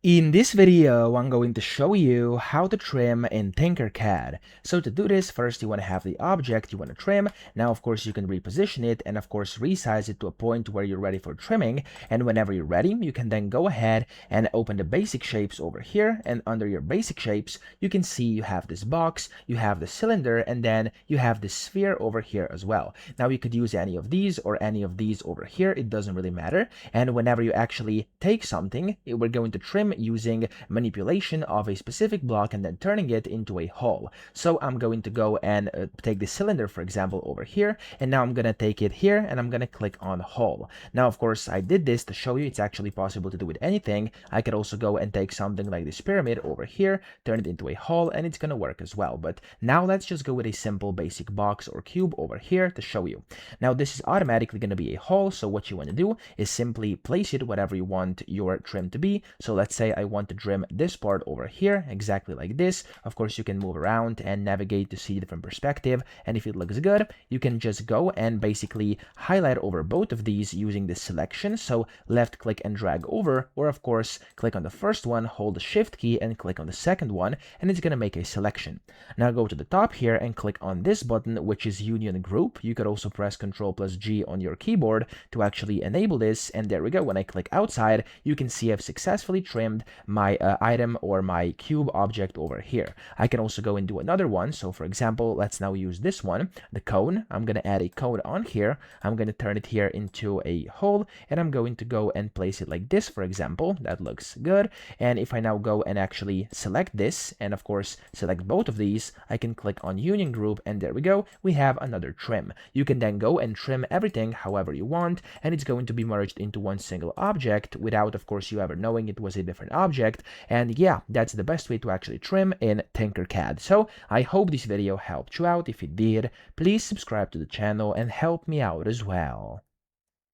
In this video, I'm going to show you how to trim in Tinkercad. So to do this, first you want to have the object you want to trim. Now, of course, you can reposition it and of course resize it to a point where you're ready for trimming. And whenever you're ready, you can then go ahead and open the basic shapes over here. And under your basic shapes, you can see you have this box, you have the cylinder, and then you have the sphere over here as well. Now you could use any of these or any of these over here. It doesn't really matter. And whenever you actually take something, we're going to trim using manipulation of a specific block and then turning it into a hole. So I'm going to go and take the cylinder, for example, over here, and now I'm going to take it here and I'm going to click on hole. Now, of course, I did this to show you it's actually possible to do with anything. I could also go and take something like this pyramid over here, turn it into a hole, and it's going to work as well. But now let's just go with a simple basic box or cube over here to show you. Now, this is automatically going to be a hole, so what you want to do is simply place it whatever you want your trim to be. So let's say I want to trim this part over here exactly like this. Of course, you can move around and navigate to see different perspective, and if it looks good, you can just go and basically highlight over both of these using this selection. So left click and drag over, or of course click on the first one, hold the shift key and click on the second one, and it's going to make a selection. Now go to the top here and click on this button, which is union group. You could also press Ctrl+G on your keyboard to actually enable this, and there we go. When I click outside, you can see I've successfully trimmed my item or my cube object over here. I can also go and do another one. So for example, let's now use this one, the cone. I'm going to add a cone on here. I'm going to turn it here into a hole, and I'm going to go and place it like this, for example. That looks good. And if I now go and actually select this, and of course select both of these, I can click on union group, and there we go. We have another trim. You can then go and trim everything however you want, and it's going to be merged into one single object without, of course, you ever knowing it was a different object. And yeah, that's the best way to actually trim in Tinkercad. So I hope this video helped you out. If it did, please subscribe to the channel and help me out as well.